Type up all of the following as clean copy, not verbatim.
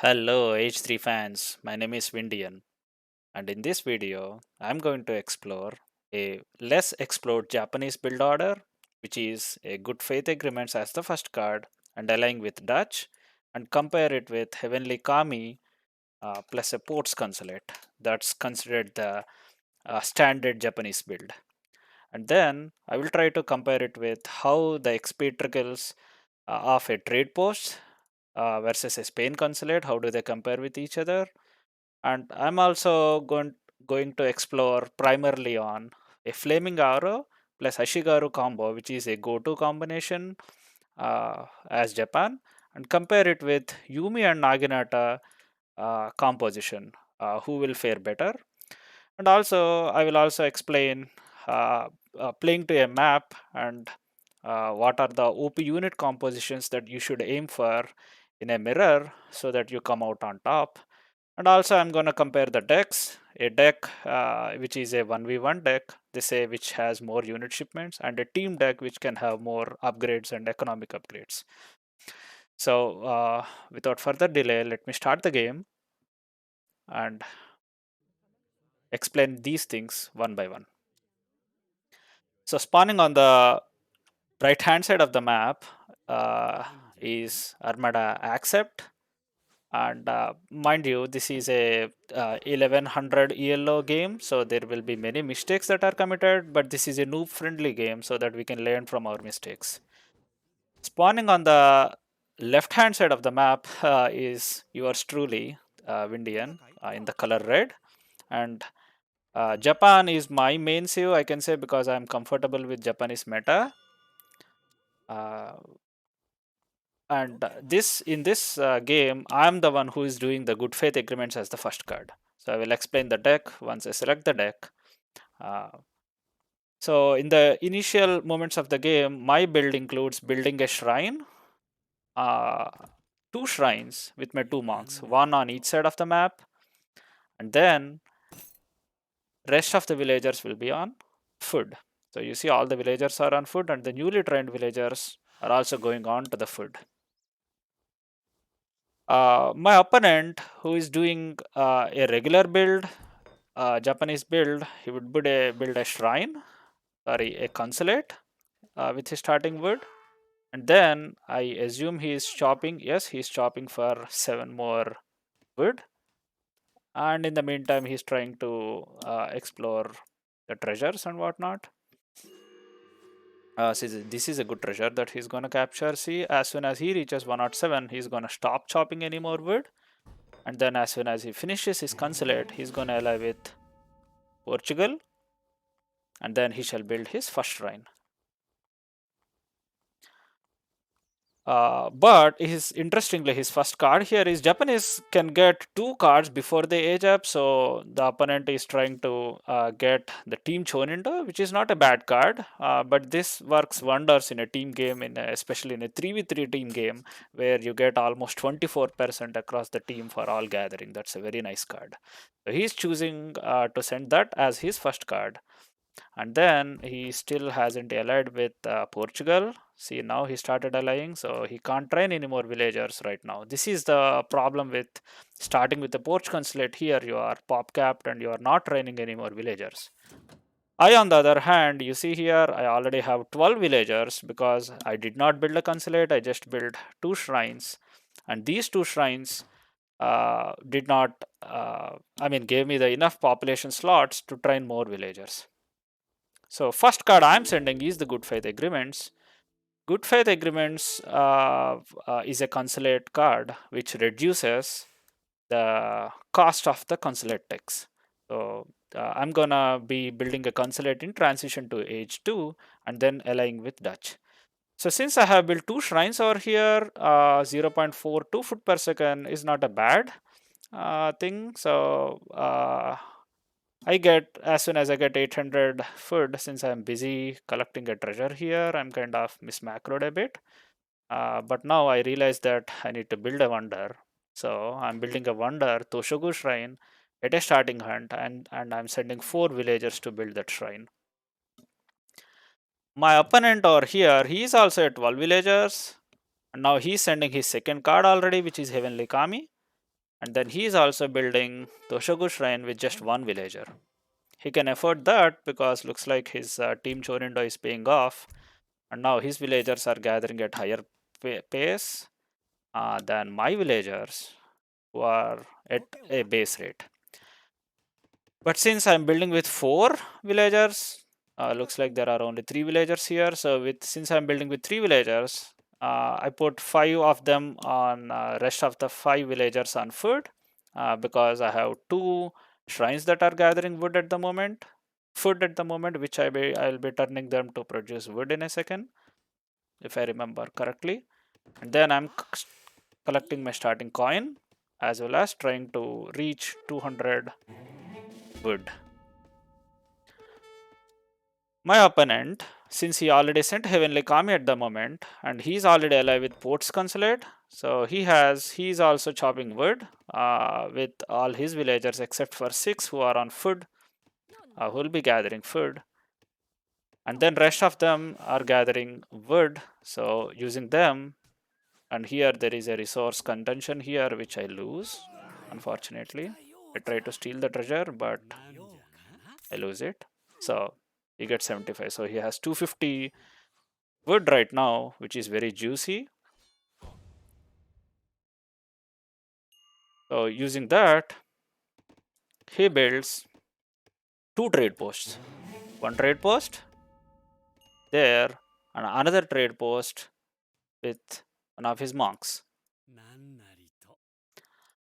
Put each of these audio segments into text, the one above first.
Hello H3 fans, my name is Vindian, and in this video I'm going to explore a less explored Japanese build order, which is a good faith agreements as the first card and aligning with Dutch, and compare it with Heavenly Kami plus a Ports Consulate. That's considered the standard Japanese build. And then I will try to compare it with how the XP trickles of a trade post versus a Spain consulate. How do they compare with each other? And I'm also going to explore primarily on a Flaming Arrow plus Ashigaru combo, which is a go-to combination as Japan, and compare it with Yumi and Naginata composition, who will fare better. And also, I will also explain playing to a map and what are the OP unit compositions that you should aim for in a mirror so that you come out on top. And also, I'm going to compare the decks. A deck which is a 1v1 deck, they say, which has more unit shipments, and a team deck which can have more upgrades and economic upgrades. So, without further delay, let me start the game and explain these things one by one. So, spawning on the right hand side of the map is Armada Accept. And mind you, this is a 1100 ELO game, so there will be many mistakes that are committed, but this is a noob friendly game so that we can learn from our mistakes. Spawning on the left hand side of the map is yours truly, Vindian, in the color red. And Japan is my main save, I can say, because I'm comfortable with Japanese meta. Uh, and this in this game, I'm the one who is doing the good faith agreements as the first card. So I will explain the deck once I select the deck. Uh, so in the initial moments of the game, my build includes building a shrine, uh, two shrines with my two monks, one on each side of the map, and then rest of the villagers will be on food. So you see all the villagers are on food, and the newly trained villagers are also going on to the food. My opponent, who is doing a regular build, Japanese build, he would build a shrine, sorry, a consulate with his starting wood. And then I assume he is chopping, yes, he is chopping for 7 more wood. And in the meantime, he's trying to explore the treasures and whatnot. See, this is a good treasure that he's going to capture. See, as soon as he reaches 107, he's going to stop chopping any more wood. And then as soon as he finishes his consulate, he's going to ally with Portugal, and then he shall build his first shrine. But interestingly, his first card here is Japanese can get 2 cards before they age up, so the opponent is trying to get the team Choninto, which is not a bad card, but this works wonders in a team game, especially in a 3v3 team game, where you get almost 24% across the team for all gathering. That's a very nice card. So he's choosing to send that as his first card. And then he still hasn't allied with Portugal. See, now he started allying, so he can't train any more villagers right now. This is the problem with starting with the Porch consulate. Here you are pop capped and you are not training any more villagers. I, on the other hand, you see here, I already have 12 villagers because I did not build a consulate, I just built 2 shrines. And these 2 shrines did not, gave me the enough population slots to train more villagers. So first card I'm sending is the Good Faith Agreements. Good Faith Agreements is a consulate card which reduces the cost of the consulate tax. So I'm gonna be building a consulate in transition to age 2 and then allying with Dutch. So since I have built 2 shrines over here, 0.42 foot per second is not a bad thing. So I get, as soon as I get 800 food, since I'm busy collecting a treasure here, I'm kind of mismacroed a bit. But now I realize that I need to build a wonder. So I'm building a wonder, Toshogu Shrine, at a starting hunt, and I'm sending 4 villagers to build that shrine. My opponent over here, he is also at 12 villagers. And now he's sending his second card already, which is Heavenly Kami. And then he is also building Toshogu Shrine with just one villager. He can afford that because looks like his team Chonindo is paying off, and now his villagers are gathering at higher pace than my villagers who are at a base rate. But since I'm building with 4 villagers, looks like there are only 3 villagers here. So since I'm building with 3 villagers, I put 5 of them on rest of the 5 villagers on food because I have 2 shrines that are gathering wood at the moment. Food at the moment, which I'll be turning them to produce wood in a second, if I remember correctly. And then I'm collecting my starting coin as well as trying to reach 200 wood. My opponent, since he already sent Heavenly Kami at the moment, and he's already alive with Port's Consulate, so he's also chopping wood with all his villagers except for 6 who are on food, who will be gathering food. And then rest of them are gathering wood, so using them. And here there is a resource contention here, which I lose, unfortunately. I try to steal the treasure, but I lose it. So he gets 75. So he has 250 wood right now, which is very juicy. So using that, he builds 2 trade posts. One trade post there, and another trade post with one of his monks.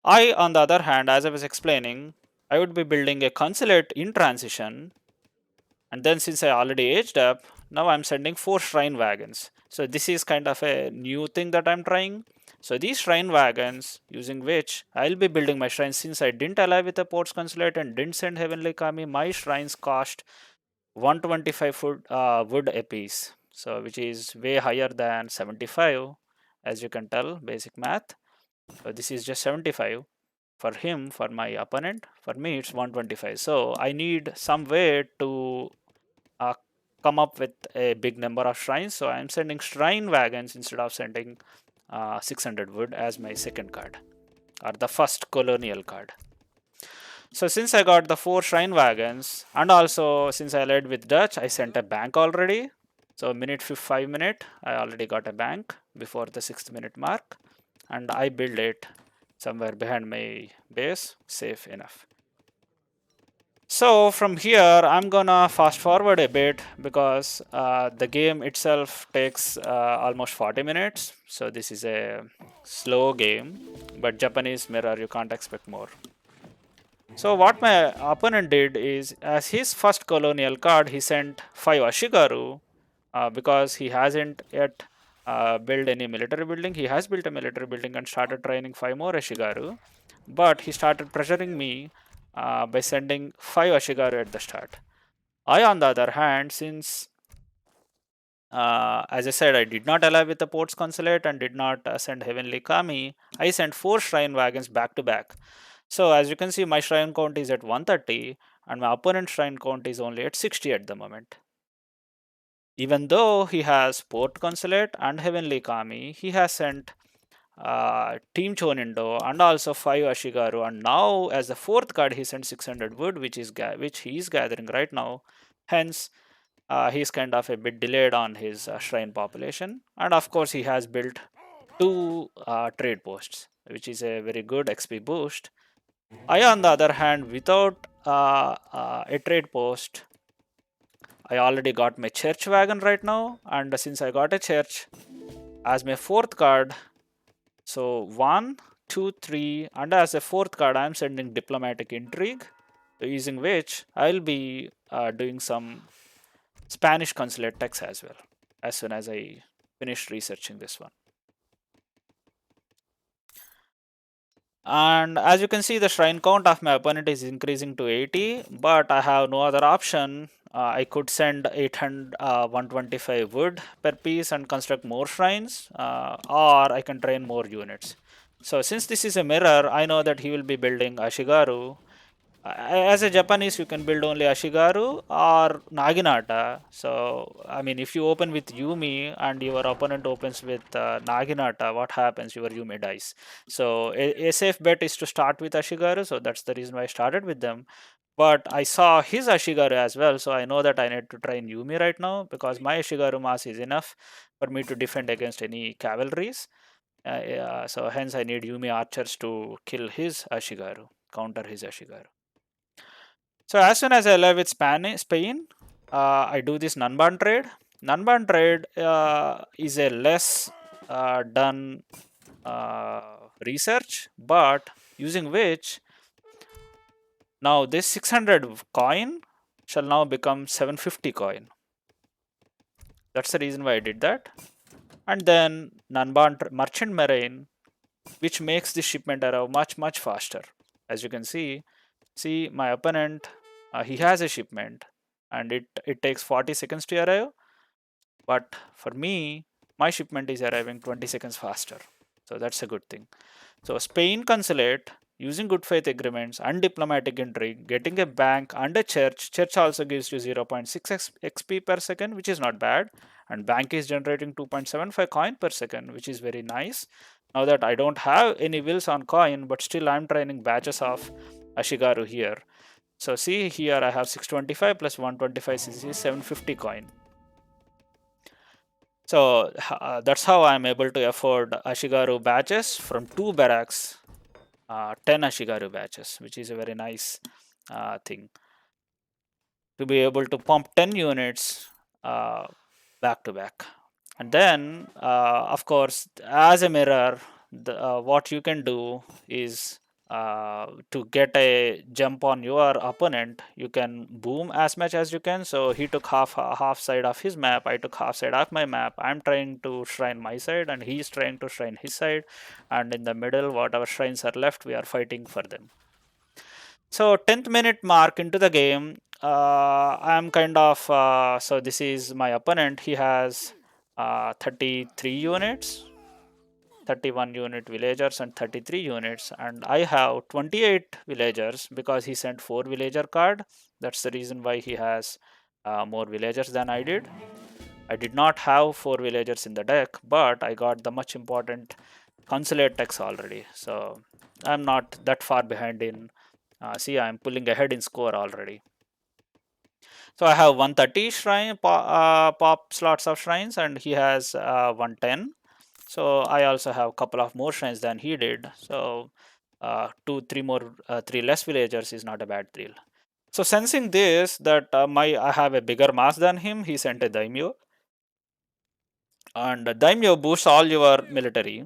I, on the other hand, as I was explaining, I would be building a consulate in transition, and then since I already aged up, now I'm sending 4 shrine wagons. So this is kind of a new thing that I'm trying. So these shrine wagons, using which I'll be building my shrines, since I didn't ally with the Port's Consulate and didn't send Heavenly Kami, my shrines cost 125 wood a piece. So which is way higher than 75, as you can tell, basic math. So this is just 75 for him, for my opponent. For me, it's 125. So I need some way to come up with a big number of shrines. So I'm sending shrine wagons instead of sending 600 wood as my second card, or the first colonial card. So since I got the 4 shrine wagons, and also since I led with Dutch, I sent a bank already. So 5 minute, I already got a bank before the 6th minute mark, and I build it somewhere behind my base, safe enough. So from here, I'm gonna fast forward a bit because the game itself takes almost 40 minutes. So this is a slow game, but Japanese mirror, you can't expect more. So what my opponent did is, as his first colonial card, he sent 5 Ashigaru because he hasn't yet built any military building. He has built a military building and started training 5 more Ashigaru, but he started pressuring me by sending 5 Ashigaru at the start. I, on the other hand, since as I said, I did not ally with the Port's Consulate and did not send Heavenly Kami, I sent 4 shrine wagons back to back. So as you can see, my shrine count is at 130 and my opponent's shrine count is only at 60 at the moment. Even though he has Port Consulate and Heavenly Kami, he has sent Team Chonindo and also 5 Ashigaru, and now as the 4th card he sent 600 wood, which he is gathering right now. Hence, he's kind of a bit delayed on his shrine population, and of course he has built 2 trade posts, which is a very good XP boost. I, on the other hand, without a trade post, I already got my church wagon right now, and since I got a church as my 4th card, so 1, 2, 3, and as a 4th card, I am sending diplomatic intrigue, using which I'll be doing some Spanish consulate text as well, as soon as I finish researching this one. And as you can see, the shrine count of my opponent is increasing to 80, but I have no other option. I could send 125 wood per piece and construct more shrines, or I can train more units. So since this is a mirror, I know that he will be building Ashigaru, As a Japanese, you can build only Ashigaru or Naginata. So, I mean, if you open with Yumi and your opponent opens with Naginata, what happens? Your Yumi dies. So, a safe bet is to start with Ashigaru. So, that's the reason why I started with them. But I saw his Ashigaru as well. So, I know that I need to train Yumi right now because my Ashigaru mass is enough for me to defend against any cavalries. Yeah, so, hence, I need Yumi archers to kill his Ashigaru, counter his Ashigaru. So as soon as I live with Spain, I do this Nanban trade. Nanban trade is a less done research, but using which now this 600 coin shall now become 750 coin. That's the reason why I did that. And then Nanban Merchant Marine, which makes the shipment arrive much faster. As you can see my opponent, he has a shipment and it takes 40 seconds to arrive, but for me my shipment is arriving 20 seconds faster, so that's a good thing. So Spain consulate using good faith agreements and diplomatic intrigue, getting a bank and a church also gives you 0.6 xp per second, which is not bad, and bank is generating 2.75 coin per second, which is very nice. Now that I don't have any wills on coin, but still I'm training batches of Ashigaru here. So see here I have 625 plus 125 cc 750 coin. So that's how I'm able to afford Ashigaru batches from 2 barracks, 10 Ashigaru batches, which is a very nice thing to be able to pump 10 units back to back. And then, of course, as a mirror, what you can do is to get a jump on your opponent, you can boom as much as you can. So he took half side of his map, I took half side of my map. I'm trying to shrine my side, and he's trying to shrine his side. And in the middle, whatever shrines are left, we are fighting for them. So 10th minute mark into the game, I'm kind of so this is my opponent. He has 33 units, 31 unit villagers and 33 units, and I have 28 villagers because he sent 4 villager card. That's the reason why he has more villagers than I did. I did not have 4 villagers in the deck, but I got the much important consulate techs already, so I'm not that far behind in see, I'm pulling ahead in score already. So I have 130 shrine pop slots of shrines, and he has 110. So I also have a couple of more shrines than he did. So 3 less villagers is not a bad deal. So sensing this, that I have a bigger mass than him, he sent a daimyo, and daimyo boosts all your military.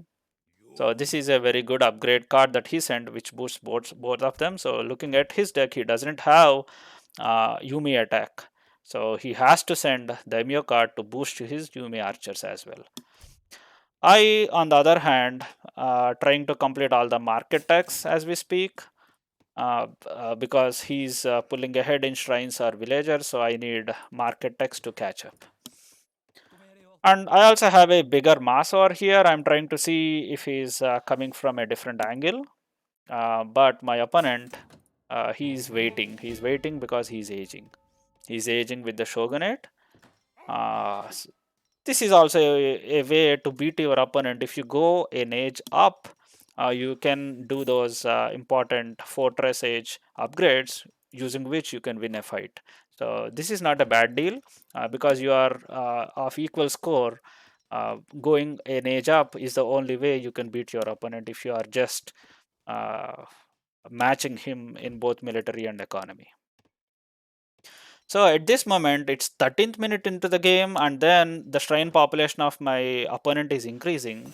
So this is a very good upgrade card that he sent, which boosts both of them. So looking at his deck, he doesn't have Yumi attack. So he has to send Daimyo card to boost his Yumi archers as well. I, on the other hand, trying to complete all the market techs as we speak, because he's pulling ahead in shrines or villagers, so I need market techs to catch up. And I also have a bigger mass over here. I'm trying to see if he's coming from a different angle. But my opponent, he's waiting. He's waiting because he's aging. He's aging with the shogunate. Uh, this is also a way to beat your opponent. If you go an age up, you can do those important fortress age upgrades, using which you can win a fight. So this is not a bad deal because you are of equal score. Going an age up is the only way you can beat your opponent if you are just uh, matching him in both military and economy. So at this moment, it's 13th minute into the game, and then the shrine population of my opponent is increasing.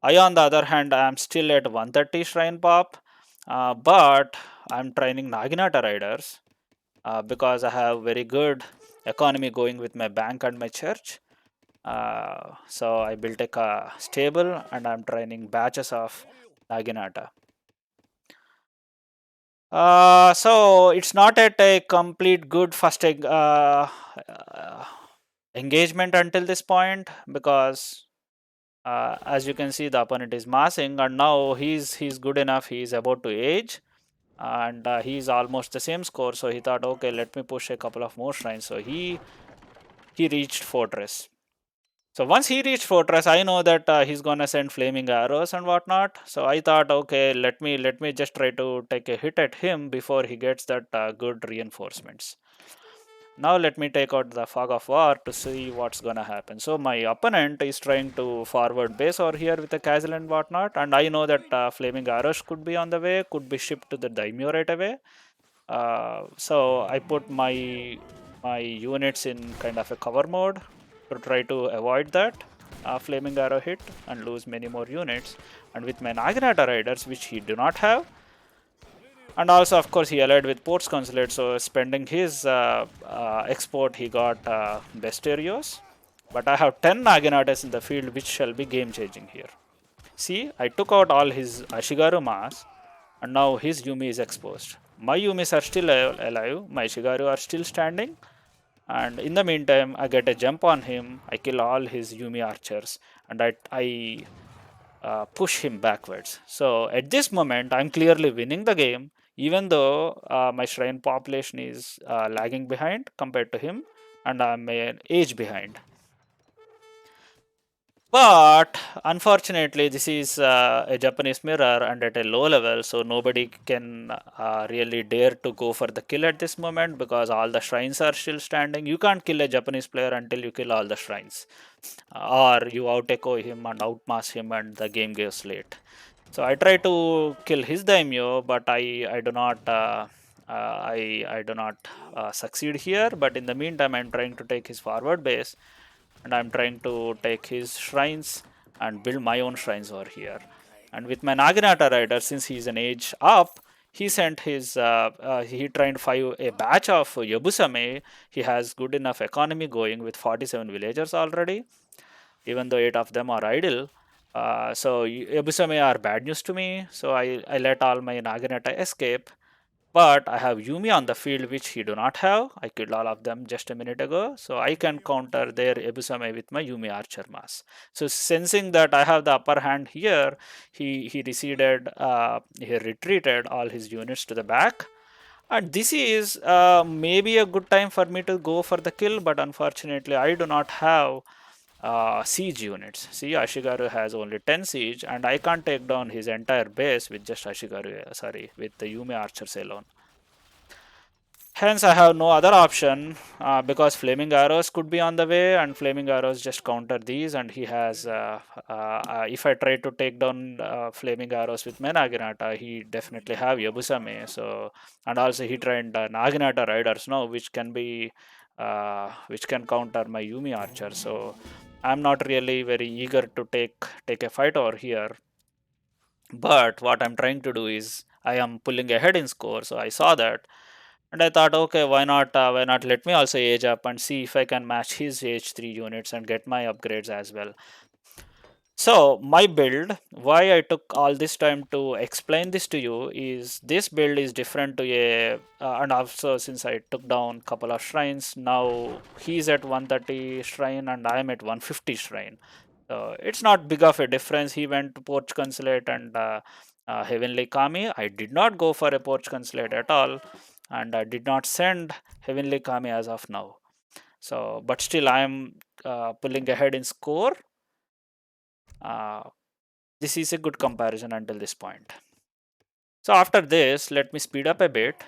I, on the other hand, I am still at 130 shrine pop, but I'm training Naginata riders because I have very good economy going with my bank and my church. So I built a stable, and I'm training batches of Naginata. So it's not at a complete good first engagement until this point, because as you can see, the opponent is massing, and now he's good enough. He's about to age. and he's almost the same score. So he thought, okay, let me push a couple of more shrines. So he reached Fortress. So once he reached Fortress, I know that he's gonna send flaming arrows and whatnot. So I thought, okay, let me just try to take a hit at him before he gets that good reinforcements. Now let me take out the fog of war to see what's gonna happen. So my opponent is trying to forward base over here with the castle and whatnot, and I know that flaming arrows could be on the way, could be shipped to the daimyo right away. So I put my units in kind of a cover mode to try to avoid that flaming arrow hit and lose many more units. And with my Naginata riders, which he do not have, and also of course he allied with Ports Consulate, so spending his export he got Besterios. But I have 10 Naginatas in the field, which shall be game changing here. See, I took out all his Ashigaru mass, and now his Yumi is exposed. My Yumis are still alive, my Shigaru are still standing, and in the meantime, I get a jump on him, I kill all his Yumi archers, and I push him backwards. So at this moment, I'm clearly winning the game, even though my shrine population is lagging behind compared to him, and I'm an age behind. But unfortunately, this is a Japanese mirror and at a low level, so nobody can really dare to go for the kill at this moment because all the shrines are still standing. You can't kill a Japanese player until you kill all the shrines, or you out echo him and outmass him, and the game goes late. So I try to kill his daimyo, but I do not. I do not succeed here, but in the meantime, I'm trying to take his forward base, and I'm trying to take his shrines and build my own shrines over here. And with my Naginata rider, since he's an age up, he sent his he trained a batch of Yobusame. He has good enough economy going with 47 villagers already, even though 8 of them are idle. So Yobusame are bad news to me. So I let all my Naginata escape, but I have Yumi on the field, which he do not have. I killed all of them just a minute ago, so I can counter their Ebusame with my Yumi Archer Mass. So sensing that I have the upper hand here, he receded, he retreated all his units to the back. And this is maybe a good time for me to go for the kill, but unfortunately I do not have siege units. See, Ashigaru has only 10 siege, and I can't take down his entire base with just Ashigaru, sorry, with the Yume archers alone. Hence, I have no other option because flaming arrows could be on the way, and flaming arrows just counter these. And he has, if I try to take down flaming arrows with my Naginata, he definitely have Yabusame. So, and also he trained Naginata riders now, which can counter my Yumi archer. So, I'm not really very eager to take a fight over here. But what I'm trying to do is I am pulling ahead in score. So I saw that, and I thought, okay, why not? Why not? Let me also age up and see if I can match his age 3 units and get my upgrades as well. So my build, why I took all this time to explain this to you is this build is different to and also since I took down couple of shrines, now he's at 130 shrine and I am at 150 shrine. So it's not big of a difference. He went to Porch Consulate and Heavenly Kami. I did not go for a Porch Consulate at all, and I did not send Heavenly Kami as of now. So, but still, I am pulling ahead in score. Uh, this is a good comparison until this point. So after this, let me speed up a bit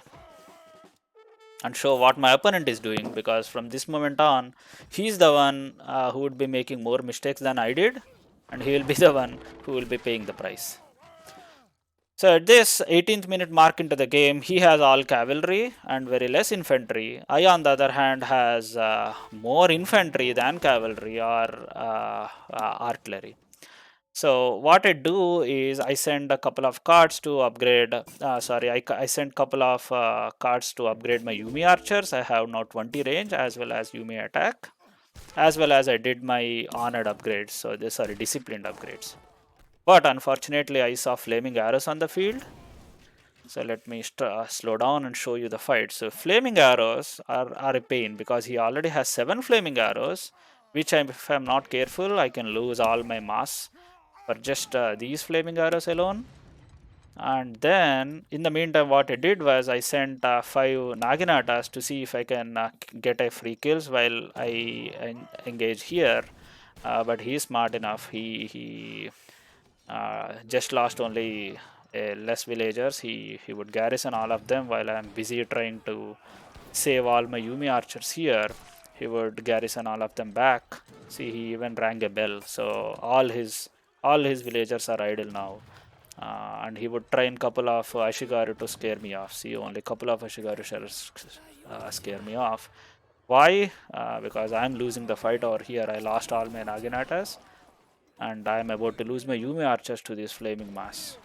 and show what my opponent is doing, because from this moment on, he's the one who would be making more mistakes than I did, and he will be the one who will be paying the price. So at this 18th minute mark into the game, he has all cavalry and very less infantry. I, on the other hand, has more infantry than cavalry or artillery. So what I do is I send a couple of cards to upgrade. I sent couple of cards to upgrade my Yumi archers. I have now 20 range as well as Yumi attack, as well as I did my honored upgrades. So these are disciplined upgrades. But unfortunately, I saw flaming arrows on the field. So let me slow down and show you the fight. So flaming arrows are a pain because he already has 7 flaming arrows, which if I'm not careful, I can lose all my mass for just these flaming arrows alone. And then, in the meantime, what I did was I sent 5 Naginatas to see if I can get a free kills while I engage here. But he is smart enough. He just lost only less villagers. He would garrison all of them while I'm busy trying to save all my Yumi archers here. He would garrison all of them back. See, he even rang a bell. So all his villagers are idle now. And he would train couple of Ashigaru to scare me off. See, only couple of Ashigaru shall scare me off. Why? Because I'm losing the fight over here. I lost all my Naginatas, and I'm about to lose my Yumi archers to this flaming mass.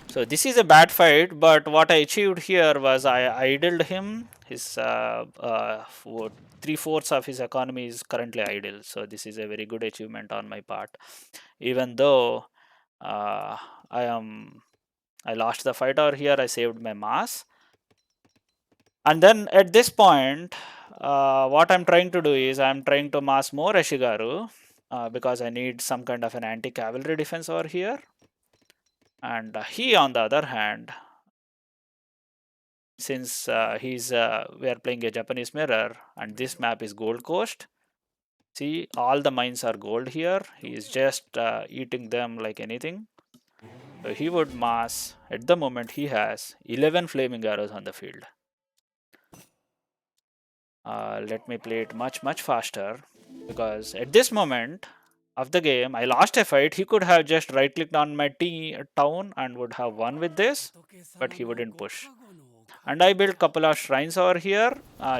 So this is a bad fight, but what I achieved here was I idled him. His 3/4 of his economy is currently idle. So this is a very good achievement on my part. Even though uh, I lost the fight over here, I saved my mass. And then at this point, what I'm trying to do is I'm trying to mass more Ashigaru because I need some kind of an anti-cavalry defense over here. And he, on the other hand, since we are playing a Japanese mirror and this map is Gold Coast, see, all the mines are gold here. He is just eating them like anything. So he would mass, at the moment he has 11 flaming arrows on the field. Let me play it much faster, because at this moment of the game I lost a fight. He could have just right clicked on my town and would have won with this, but he wouldn't push. And I built couple of shrines over here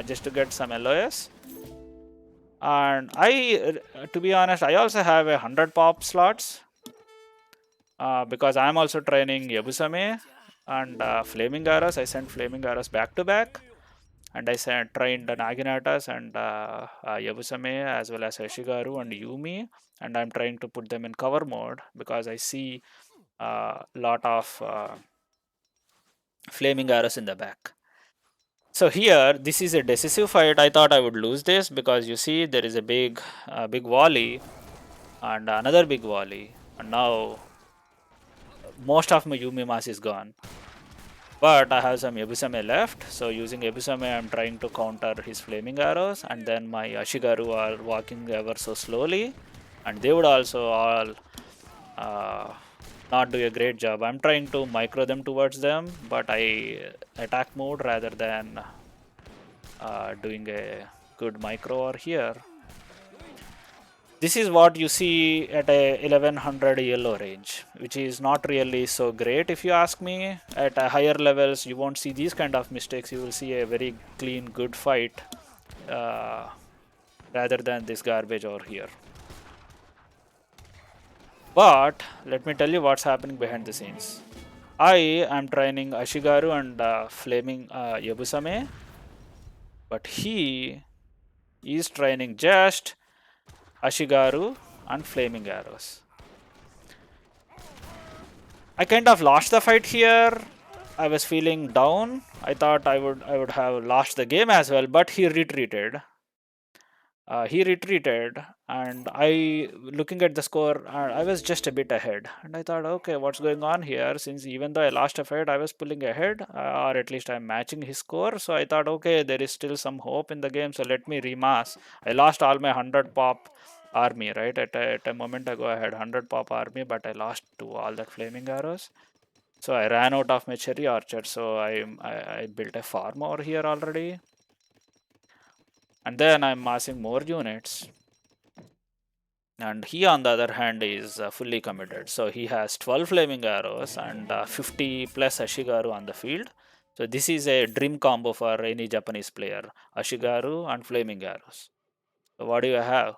just to get some LOS. And to be honest, I also have 100 pop slots because I'm also training Yabusame and Flaming Arrows. I sent Flaming Arrows back to back. And I trained Naginatas and Yabusame as well as Ashigaru and Yumi, and I'm trying to put them in cover mode because I see a lot of flaming arrows in the back. So here, this is a decisive fight. I thought I would lose this because you see there is a big volley and another big volley, and now most of my Yumi mass is gone. But I have some Ebusame left, so using Ebusame I'm trying to counter his flaming arrows, and then my Ashigaru are walking ever so slowly, and they would also all not do a great job. I'm trying to micro them towards them, but I attack mode rather than doing a good micro over here. This is what you see at a 1100 yellow range, which is not really so great if you ask me. At higher levels, you won't see these kind of mistakes. You will see a very clean, good fight rather than this garbage over here. But let me tell you what's happening behind the scenes. I am training Ashigaru and Flaming Yabusame, but he is training just Ashigaru and Flaming Arrows. I kind of lost the fight here. I was feeling down. I thought I would have lost the game as well, but he retreated. And I, looking at the score, I was just a bit ahead. And I thought, okay, what's going on here? Since even though I lost a fight, I was pulling ahead, or at least I'm matching his score. So I thought, okay, there is still some hope in the game. So let me remass. I lost all my 100 pop army, right? At a moment ago, I had 100 pop army, but I lost to all that flaming arrows. So I ran out of my cherry orchard. So I built a farm over here already. And then I'm massing more units. And he, on the other hand, is fully committed. So he has 12 flaming arrows and 50 plus Ashigaru on the field. So this is a dream combo for any Japanese player: Ashigaru and flaming arrows. So what do I have?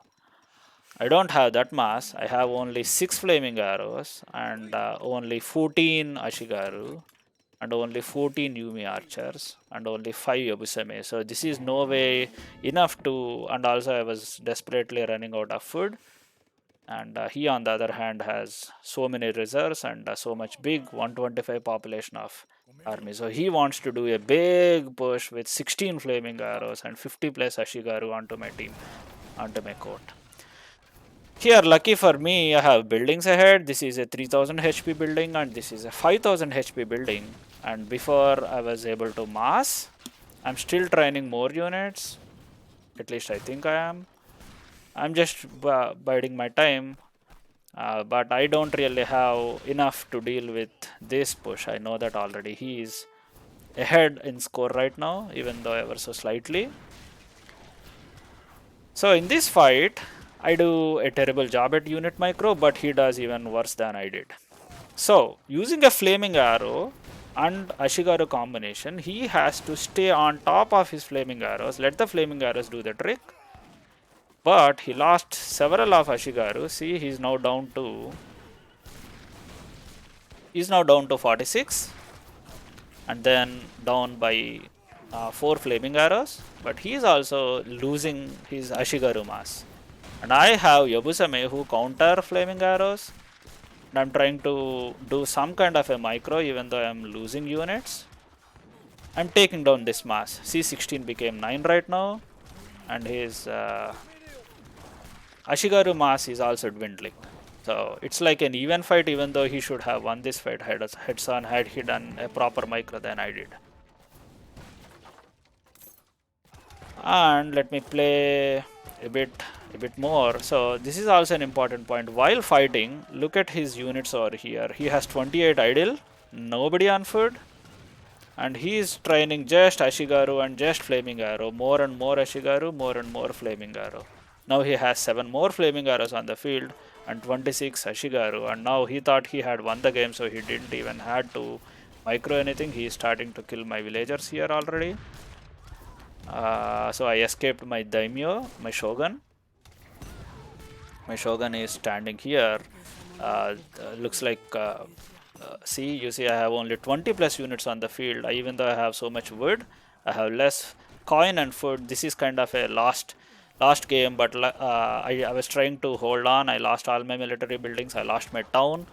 I don't have that mass. I have only 6 flaming arrows and only 14 Ashigaru and only 14 Yumi archers and only 5 Yabusame. So this is no way enough to, and also I was desperately running out of food. And he, on the other hand, has so many reserves and so much big 125 population of army. So he wants to do a big push with 16 flaming arrows and 50 plus Ashigaru onto my team, onto my court. Here, lucky for me, I have buildings ahead. This is a 3000 HP building and this is a 5000 HP building. And before I was able to mass, I'm still training more units. At least I think I am. I'm just biding my time. But I don't really have enough to deal with this push. I know that already. He is ahead in score right now, even though ever so slightly. So in this fight, I do a terrible job at unit micro, but he does even worse than I did. So using a flaming arrow and Ashigaru combination, he has to stay on top of his flaming arrows, let the flaming arrows do the trick. But he lost several of Ashigaru. See, he's now down to 46 and then down by 4 flaming arrows, but he is also losing his Ashigaru mass. And I have Yabusame who counter flaming arrows, and I'm trying to do some kind of a micro even though I'm losing units. I'm taking down this mass. C16 became 9 right now, and his Ashigaru mass is also dwindling. So it's like an even fight, even though he should have won this fight heads on had he done a proper micro than I did. And let me play a bit more. So this is also an important point. While fighting, look at his units over here. He has 28 idle, nobody on food, and he is training just Ashigaru and just Flaming Arrow. More and more Ashigaru, more and more Flaming Arrow. Now he has 7 more Flaming Arrows on the field and 26 Ashigaru, and now he thought he had won the game, so he didn't even had to micro anything. He is starting to kill my villagers here already. So I escaped my daimyo, my shogun. My shogun is standing here. Looks like see, you see I have only 20 plus units on the field. Even though I have so much wood, I have less coin and food. This is kind of a last game, but I was trying to hold on. I lost all my military buildings. I lost my town.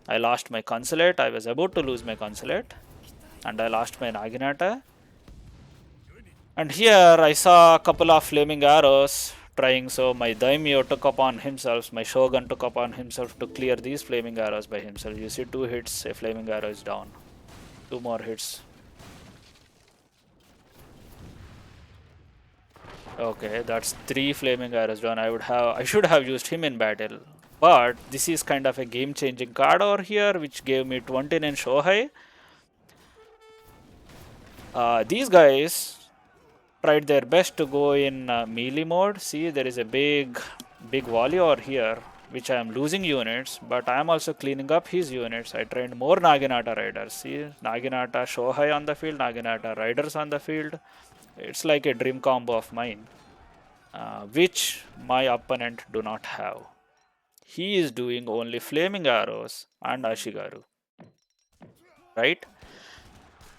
I lost my consulate. I was about to lose my consulate, and I lost my Naginata. And here I saw a couple of flaming arrows trying, so my daimyo took upon himself, my shogun took upon himself to clear these flaming arrows by himself. You see 2 hits, a flaming arrow is down. 2 more hits. Okay, that's 3 flaming arrows down. I should have used him in battle. But this is kind of a game changing card over here, which gave me 29 Shohei. These guys tried their best to go in melee mode. See, there is a big volley over here, which I am losing units, but I am also cleaning up his units. I trained more Naginata riders. See, Naginata Shohei on the field, Naginata riders on the field. It's like a dream combo of mine, which my opponent do not have. He is doing only flaming arrows and Ashigaru, right?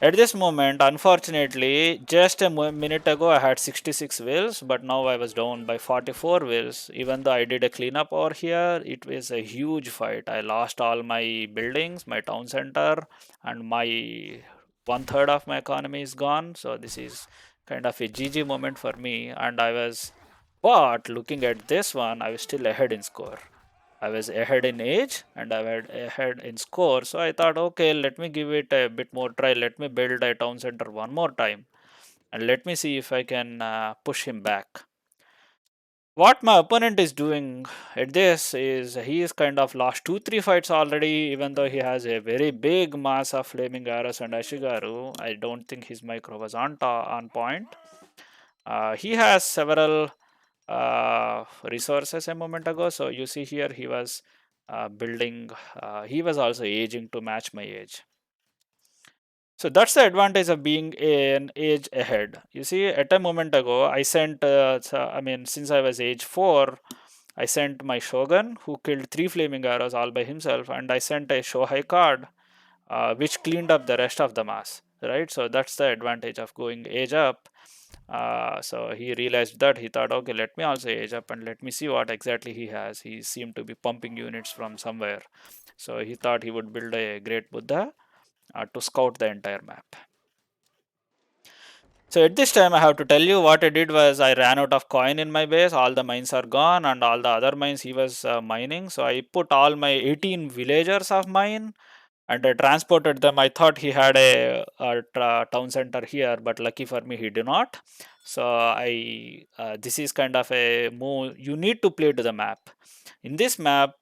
At this moment, unfortunately, just a minute ago I had 66 wheels, but now I was down by 44 wheels. Even though I did a cleanup over here, it was a huge fight. I lost all my buildings, my town center, and my 1/3 of my economy is gone. So this is kind of a GG moment for me. And but looking at this one, I was still ahead in score. I was ahead in age and I was ahead in score. So I thought, okay, let me give it a bit more try. Let me build a town center one more time and let me see if I can push him back. What my opponent is doing at this is he is kind of lost 2-3 fights already, even though he has a very big mass of flaming arrows and Ashigaru. I don't think his micro was on point. He has several resources a moment ago. So you see here he was building, he was also aging to match my age. So that's the advantage of being an age ahead. You see, at a moment ago, I sent, since I was age 4, I sent my Shogun who killed 3 flaming arrows all by himself, and I sent a Shohei card which cleaned up the rest of the mass, right? So that's the advantage of going age up. So he realized that. He thought, okay, let me also age up and let me see what exactly he has. He seemed to be pumping units from somewhere. So he thought he would build a great Buddha to scout the entire map. So at this time, I have to tell you what I did was I ran out of coin in my base. All the mines are gone, and all the other mines he was mining. So I put all my 18 villagers of mine and I transported them. I thought he had a town center here, but lucky for me, he did not. So I this is kind of a move you need to play to the map. In this map,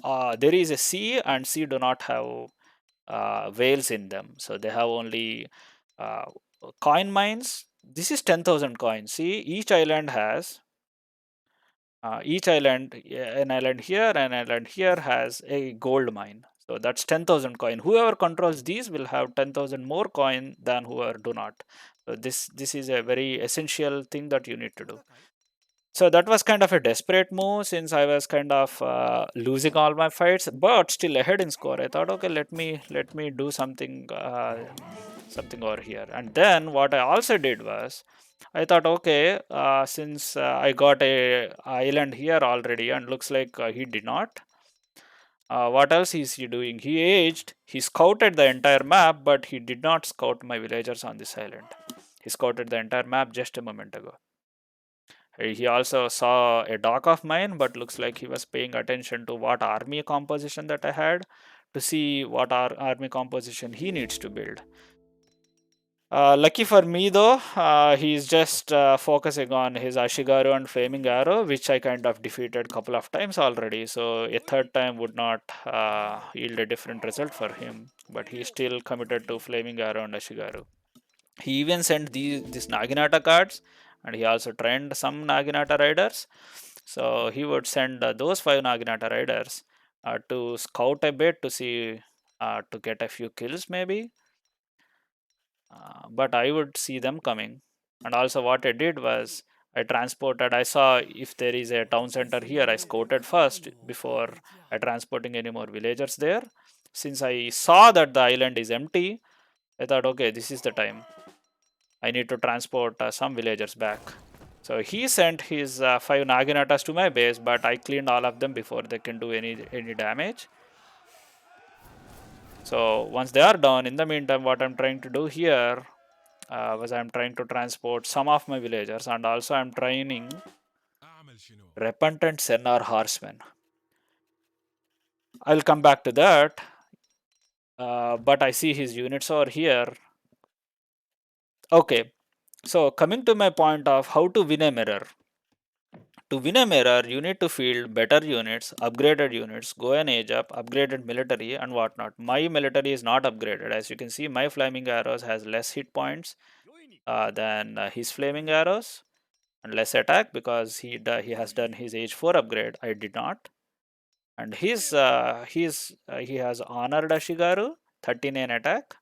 there is a sea, and sea do not have whales in them, so they have only uh, coin mines. This is 10,000 coins. See, each island has an island here, an island here has a gold mine. So that's 10,000 coin. Whoever controls these will have 10,000 more coin than whoever do not. So this is a very essential thing that you need to do. So that was kind of a desperate move since I was kind of losing all my fights, but still ahead in score. I thought, okay, let me do something over here. And then what I also did was, I thought, okay, since I got a island here already, and looks like he did not. What else is he doing? He aged. He scouted the entire map, but he did not scout my villagers on this island. He scouted the entire map just a moment ago. He also saw a dock of mine, but looks like he was paying attention to what army composition that I had to see what army composition he needs to build. Lucky for me though, he's just focusing on his Ashigaru and Flaming Arrow, which I kind of defeated couple of times already. So a third time would not yield a different result for him. But he's still committed to Flaming Arrow and Ashigaru. He even sent these Naginata cards, and he also trained some Naginata riders. So he would send those 5 Naginata riders to scout a bit to see to get a few kills maybe. But I would see them coming. And also what I did was I saw if there is a town center here, I scouted first before I transporting any more villagers there. Since I saw that the island is empty, I thought, okay, this is the time. I need to transport some villagers back. So he sent his 5 Naginatas to my base, but I cleaned all of them before they can do any damage. So once they are done, in the meantime, what I'm trying to do here was I'm trying to transport some of my villagers, and also I'm training repentant Sennar horsemen. I'll come back to that, but I see his units over here. Okay, so coming to my point of how to win a mirror. To win a mirror, you need to field better units, upgraded units, go and age up, upgraded military and whatnot. My military is not upgraded. As you can see, my flaming arrows has less hit points than his flaming arrows, and less attack because he has done his age 4 upgrade. I did not. And he has honored Ashigaru, 39 attack.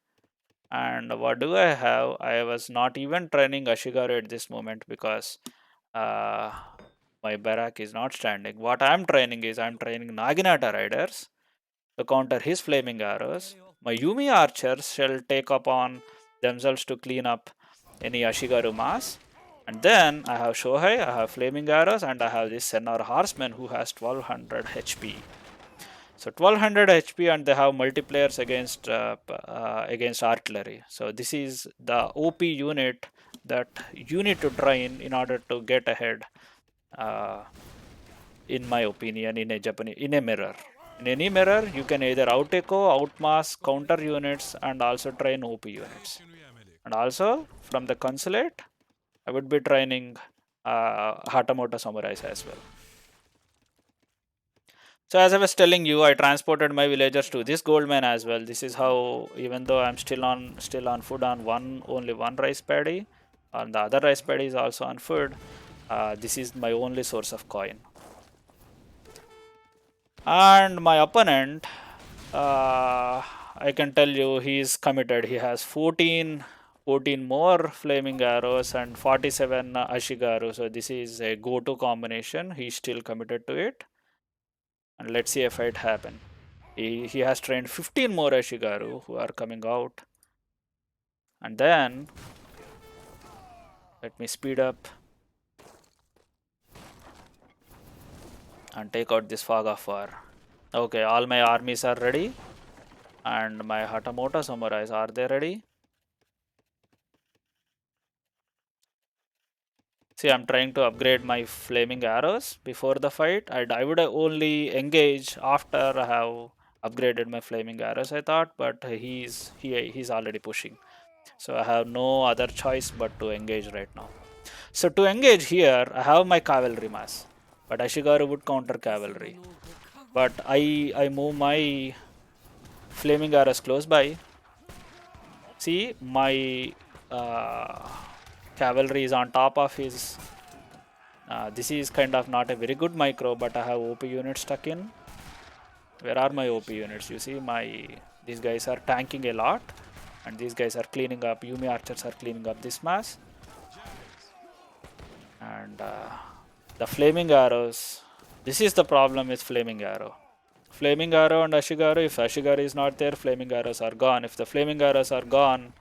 And what do I have? I was not even training Ashigaru at this moment because uh, my barrack is not standing. What I'm training is I'm training Naginata riders to counter his flaming arrows. My Yumi archers shall take upon themselves to clean up any Ashigaru mass. And then I have Shohei, I have flaming arrows, and I have this Sennar horseman who has 1200 HP. So 1200 HP, and they have multiplayers against artillery. So this is the OP unit that you need to train in order to get ahead. In my opinion, in a mirror. In any mirror, you can either out echo, outmass, counter units, and also train OP units. And also from the consulate, I would be training Hatamoto samurais as well. So as I was telling you, I transported my villagers to this gold mine as well. This is how, even though I'm still on food on only one rice paddy, and the other rice paddy is also on food. This is my only source of coin. And my opponent, I can tell you, he is committed. He has 14 more flaming arrows and 47 Ashigaru. So this is a go-to combination. He's still committed to it. And let's see if it happen. He has trained 15 more Ashigaru who are coming out. And then let me speed up and take out this fog of war. Okay, all my armies are ready. And my Hatamoto samurais, are they ready? See, I'm trying to upgrade my flaming arrows before the fight. I would only engage after I have upgraded my flaming arrows, I thought, but he's already pushing. So I have no other choice but to engage right now. So to engage here, I have my cavalry mass, but Ashigaru would counter cavalry. But I move my flaming arrows close by. See, my uh, cavalry is on top of his. This is kind of not a very good micro, but I have OP units stuck in. Where are my OP units? You see, these guys are tanking a lot, and these guys are cleaning up. Yumi archers are cleaning up this mass, and the flaming arrows. This is the problem with flaming arrow. Flaming arrow and Ashigaru. If Ashigaru is not there, flaming arrows are gone. If the flaming arrows are gone,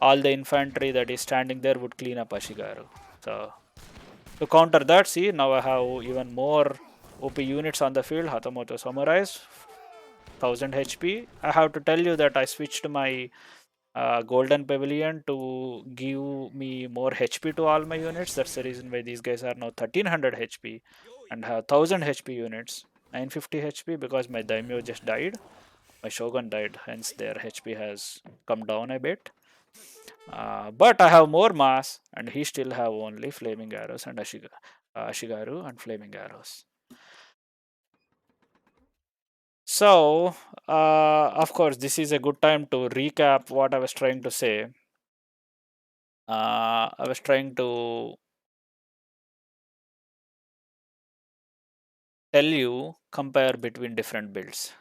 all the infantry that is standing there would clean up Ashigaru. So to counter that, see, now I have even more OP units on the field. Hatamoto Samurais, 1000 HP. I have to tell you that I switched my Golden Pavilion to give me more HP to all my units. That's the reason why these guys are now 1300 HP and have 1000 HP units. 950 HP because my daimyo just died. My shogun died, hence their HP has come down a bit. But I have more mass, and he still have only flaming arrows and Ashigaru and flaming arrows. So, of course, this is a good time to recap what I was trying to say. I was trying to tell you compare between different builds.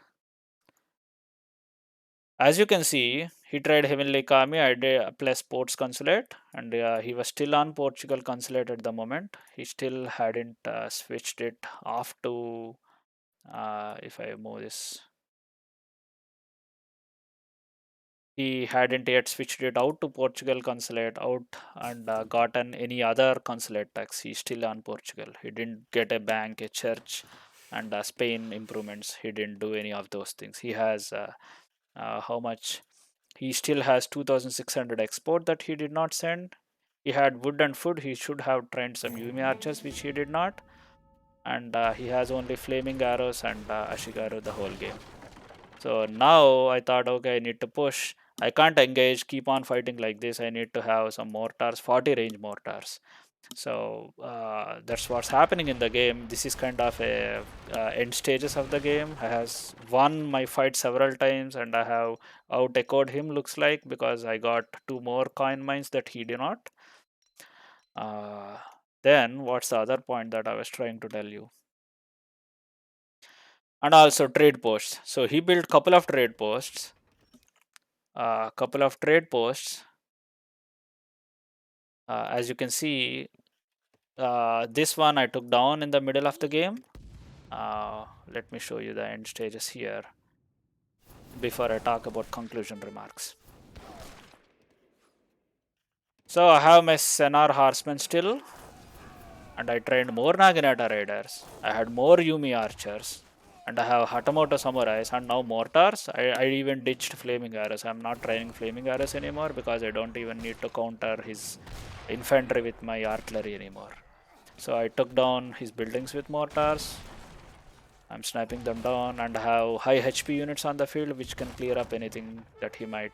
As you can see, he tried Heavenly Kami, I did plus Ports Consulate, and he was still on Portugal Consulate at the moment. He still hadn't switched it off to, if I move this, he hadn't yet switched it out to Portugal Consulate out and gotten any other consulate tax. He's still on Portugal. He didn't get a bank, a church, and Spain improvements. He didn't do any of those things. He has how much? He still has 2600 export that he did not send. He had wood and food. He should have trained some Yumi archers, which he did not. And he has only flaming arrows and Ashigaru the whole game. So now I thought, okay, I need to push. I can't engage, keep on fighting like this. I need to have some mortars, 40 range mortars. So that's what's happening in the game. This is kind of a end stages of the game. I has won my fight several times, and I have out echoed him. Looks like because I got two more coin mines that he did not. Uh, then what's the other point that I was trying to tell you? And also trade posts. So he built couple of trade posts. As you can see, this one I took down in the middle of the game. Let me show you the end stages here before I talk about conclusion remarks. So I have my Senar Horsemen still, and I trained more Naginata Raiders. I had more Yumi Archers, and I have Hatamoto Samurais, and now Mortars. I even ditched Flaming Arrows. I'm not training Flaming Arrows anymore because I don't even need to counter his infantry with my artillery anymore. So I took down his buildings with mortars. I'm sniping them down and have high HP units on the field which can clear up anything that he might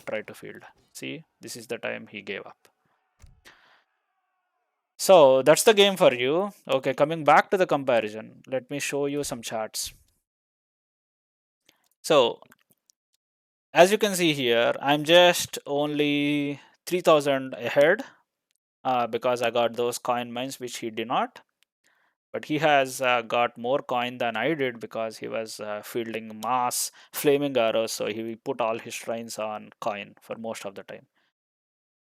try to field. See, this is the time he gave up. So that's the game for you. Okay, coming back to the comparison, let me show you some charts. So as you can see here, I'm just only 3000 ahead because I got those coin mines which he did not. But he has got more coin than I did because he was fielding mass flaming arrows, so he put all his shrines on coin for most of the time.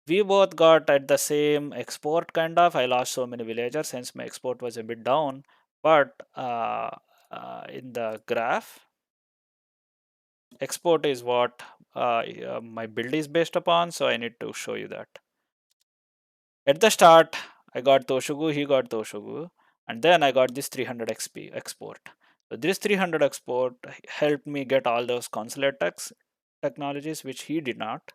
We both got at the same export kind of. I lost so many villagers, hence my export was a bit down. But in the graph, export is what my build is based upon, so I need to show you that. At the start, I got Toshogu, he got Toshogu, and then I got this 300 XP export. So this 300 export helped me get all those consulate technologies which he did not.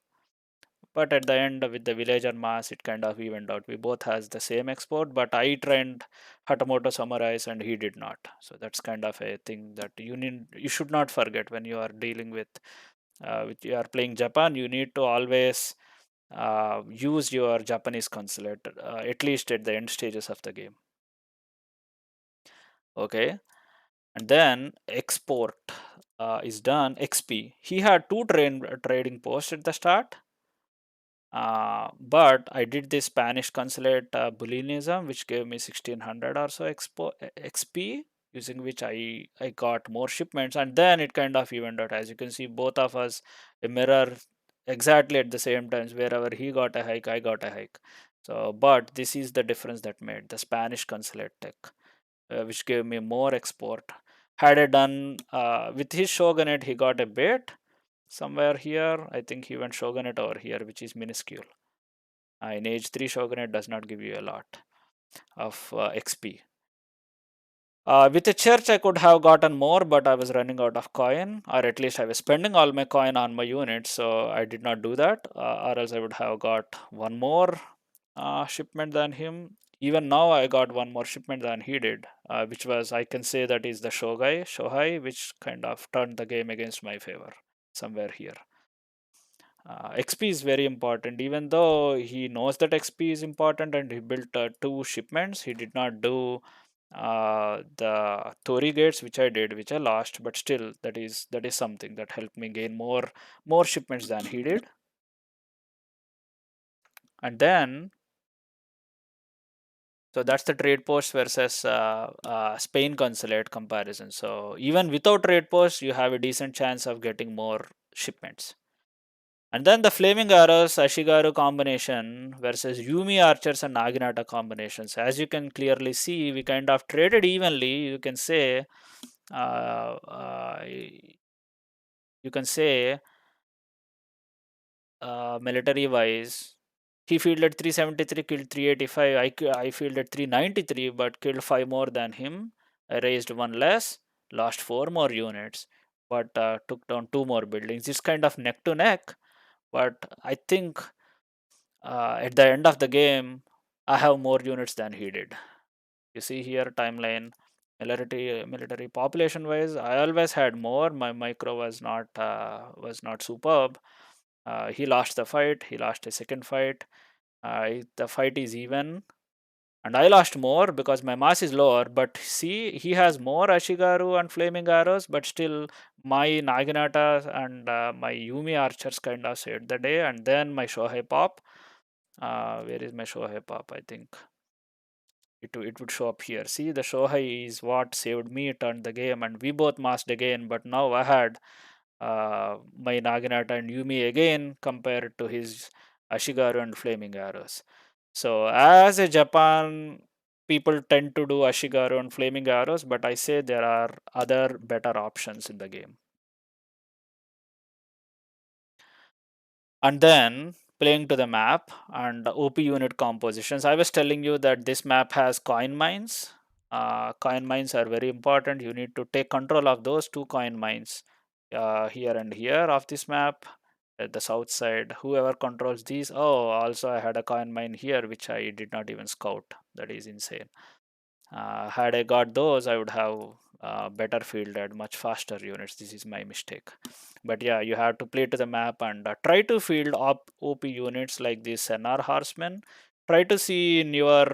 But at the end, with the villager mass, it kind of evened out. We both has the same export, but I trained Hatamoto Samurais and he did not. So that's kind of a thing that you should not forget when you are dealing with you are playing Japan. You need to always use your Japanese consulate, at least at the end stages of the game. Okay, and then export is done. XP. He had two trading posts at the start, but I did this Spanish consulate Booleanism, which gave me 1600 or so XP, using which I got more shipments, and then it kind of evened out. As you can see, both of us a mirror exactly at the same times. Wherever he got a hike, I got a hike. So, but this is the difference that made the Spanish consulate tech, which gave me more export. Had I done with his shogunate, he got a bait somewhere here. I think he went shogunate over here, which is minuscule. In age 3 shogunate does not give you a lot of XP. With a church, I could have gotten more, but I was running out of coin, or at least I was spending all my coin on my unit, so I did not do that, or else I would have got one more shipment than him. Even now, I got one more shipment than he did, which was, I can say, that is the Shohei, which kind of turned the game against my favor somewhere here. XP is very important. Even though he knows that XP is important and he built two shipments, he did not do the Torii gates, which I did, which I lost. But still, that is something that helped me gain more shipments than he did. And then, so that's the trade post versus Spain consulate comparison. So even without trade post, you have a decent chance of getting more shipments. And then the Flaming Arrows Ashigaru combination versus Yumi Archers and Naginata combinations. As you can clearly see, we kind of traded evenly. Uh, uh, you can say military wise, he fielded 373, killed 385. I fielded 393, but killed 5 more than him. I raised one less, lost 4 more units, but took down 2 more buildings. It's kind of neck to neck, but I think at the end of the game, I have more units than he did. You see here timeline, military population wise, I always had more. My micro was not superb. He lost the fight. He lost a second fight. The fight is even, and I lost more because my mass is lower. But see, he has more Ashigaru and flaming arrows, but still my Naginata and my Yumi archers kind of saved the day. And then my Shohei pop. Where is my Shohei pop? I think it would show up here. See, the Shohei is what saved me, turned the game, and we both masked again. But now I had my Naginata and Yumi again compared to his Ashigaru and Flaming Arrows. So, as a Japan, people tend to do Ashigaru and Flaming Arrows, but I say there are other better options in the game. And then playing to the map and OP unit compositions. I was telling you that this map has coin mines. Coin mines are very important. You need to take control of those two coin mines here and here of this map at the south side. Whoever controls these. Oh, also I had a coin mine here which I did not even scout. That is insane. Had I got those, I would have better fielded much faster units. This is my mistake. But yeah, you have to play to the map and try to field OP units like this Senar Horsemen. Try to see in your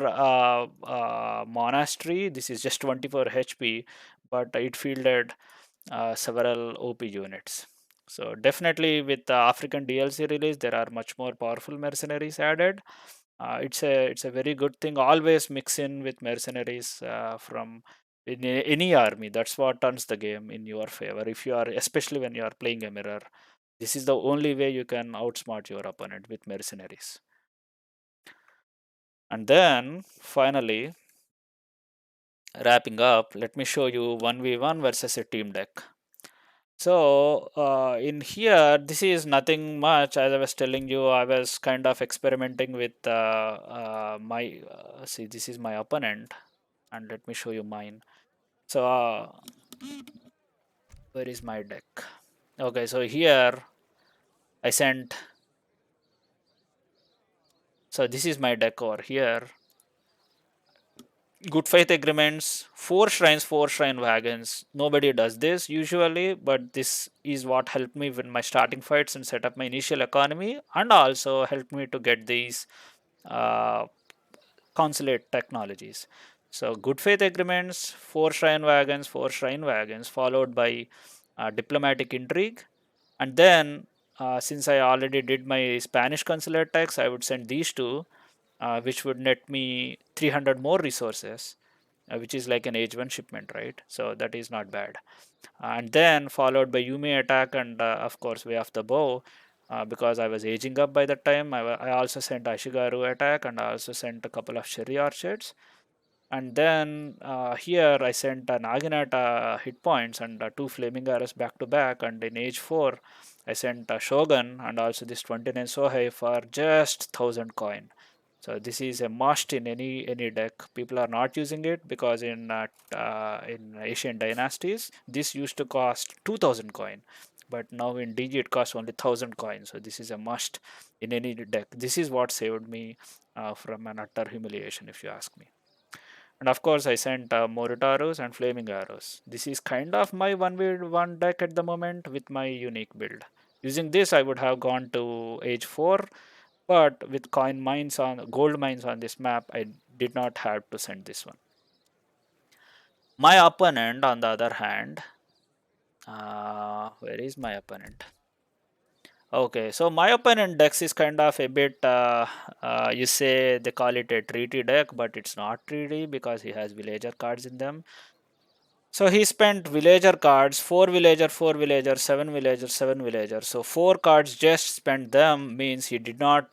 monastery. This is just 24 HP, but it fielded several OP units. So definitely with the African DLC release, there are much more powerful mercenaries added. It's a very good thing. Always mix in with mercenaries from in any army. That's what turns the game in your favor. If you are, especially when you are playing a mirror, this is the only way you can outsmart your opponent with mercenaries. And then finally, wrapping up, let me show you 1v1 versus a team deck. So in here, this is nothing much. As I was telling you, I was kind of experimenting with my. See, this is my opponent, and let me show you mine. So where is my deck? Okay, so here I sent So this is my deck over here. Good faith agreements, 4 shrines, 4 shrine wagons. Nobody does this usually, but this is what helped me win my starting fights and set up my initial economy, and also helped me to get these uh, consulate technologies. So good faith agreements, 4 shrine wagons, 4 shrine wagons, followed by diplomatic intrigue, and then since I already did my Spanish consulate tax, I would send these two, which would net me 300 more resources, which is like an age one shipment, right? So that is not bad. And then followed by Yumi attack and of course way of the bow. Because I was aging up by that time, I also sent Ashigaru attack and I also sent a couple of Cherry Orchards. And then here I sent an Naginata hit points and 2 Flaming Arrows back to back. And in age 4, I sent a Shogun and also this 29 Sohei for just 1000 coin. So this is a must in any deck. People are not using it because in Asian dynasties this used to cost 2000 coin, but now in DG it costs only 1000 coins. So this is a must in any deck. This is what saved me from an utter humiliation, if you ask me. And of course, I sent Moritaros and Flaming Arrows. This is kind of my 1v1 deck at the moment with my unique build. Using this, I would have gone to age 4, but with gold mines on this map, I did not have to send this one. My opponent, on the other hand, where is my opponent? Okay, so my opponent decks is kind of a bit, you say they call it a treaty deck, but it's not treaty because he has villager cards in them. So he spent villager cards, 4 villager, 4 villager, 7 villager, 7 villager. So 4 cards just spent them means he did not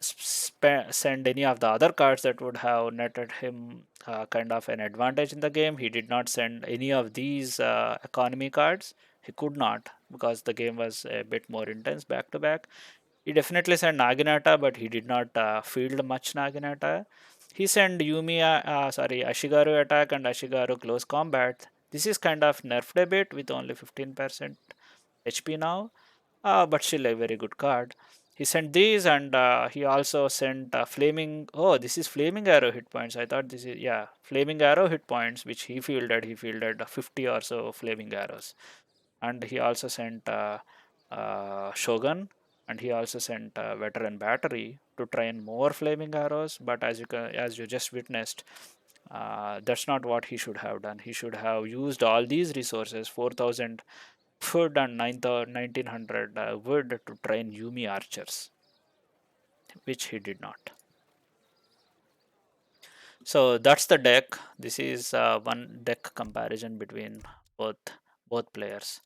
send any of the other cards that would have netted him kind of an advantage in the game. He did not send any of these economy cards. He could not because the game was a bit more intense back to back. He definitely sent Naginata, but he did not field much Naginata. He sent Ashigaru attack and Ashigaru close combat. This is kind of nerfed a bit with only 15% HP now, but still a very good card. He sent these and he also sent flaming. Oh, this is flaming arrow hit points. I thought this is, yeah, flaming arrow hit points, which he fielded. He fielded 50 or so flaming arrows, and he also sent Shogun, and he also sent Veteran Battery to train more flaming arrows. But as you just witnessed, that's not what he should have done. He should have used all these resources, 4000 food and 1900 wood to train Yumi archers, which he did not. So that's the deck. This is one deck comparison between both both players.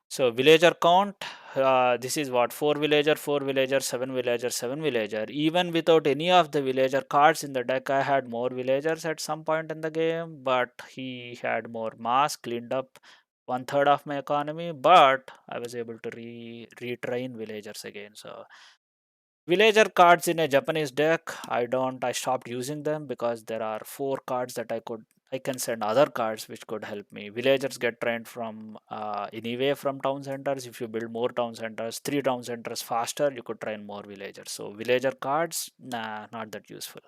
So villager count, this is what, 4 villager, 4 villager, 7 villager, 7 villager. Even without any of the villager cards in the deck, I had more villagers at some point in the game, but he had more mass, cleaned up 1/3 of my economy, but I was able to retrain villagers again. So villager cards in a Japanese deck, I stopped using them because there are 4 cards that I can send other cards which could help me. Villagers get trained from anyway from town centers. If you build more town centers, 3 town centers faster, you could train more villagers. So villager cards, nah, not that useful.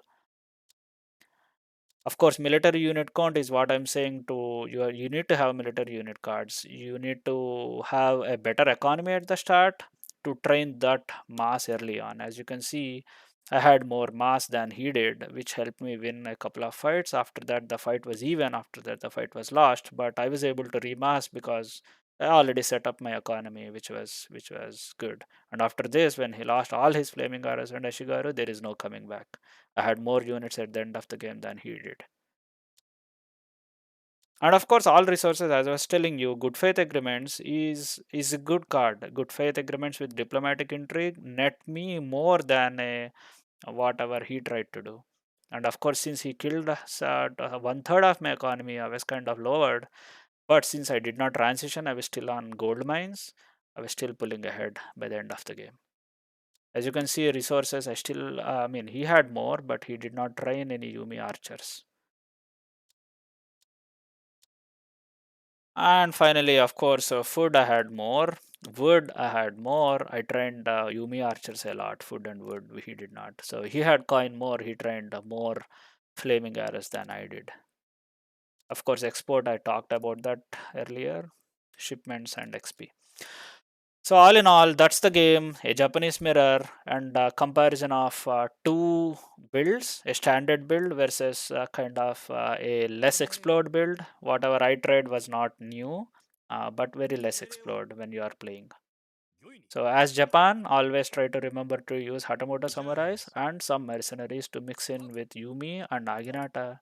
Of course, military unit count is what I'm saying to you. You need to have military unit cards. You need to have a better economy at the start to train that mass early on. As you can see, I had more mass than he did, which helped me win a couple of fights. After that, the fight was even. After that, the fight was lost. But I was able to remass because I already set up my economy, which was good. And after this, when he lost all his flaming arrows and Ashigaru, there is no coming back. I had more units at the end of the game than he did. And of course, all resources, as I was telling you, good faith agreements is a good card. Good faith agreements with diplomatic intrigue net me more than whatever he tried to do. And of course, since he killed 1/3 of my economy, I was kind of lowered. But since I did not transition, I was still on gold mines. I was still pulling ahead by the end of the game. As you can see, resources, I mean, he had more, but he did not train any Yumi archers. And finally, of course, food I had more. Wood, I had more. I trained Yumi archers a lot. Food and wood, he did not. So he had coin more. He trained more flaming arrows than I did. Of course, export, I talked about that earlier. Shipments and XP. So all in all, that's the game. A Japanese mirror and a comparison of two builds, a standard build versus kind of a less explored build. Whatever I tried was not new, but very less explored when you are playing. So as Japan, always try to remember to use Hatamoto samurais and some mercenaries to mix in with Yumi and Naginata,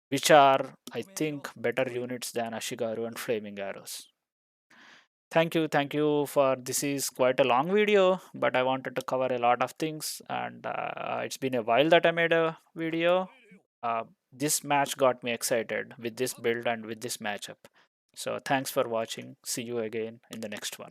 which are, I think, better units than Ashigaru and Flaming Arrows. Thank you for this is quite a long video, but I wanted to cover a lot of things, and it's been a while that I made a video. This match got me excited with this build and with this matchup. So thanks for watching. See you again in the next one.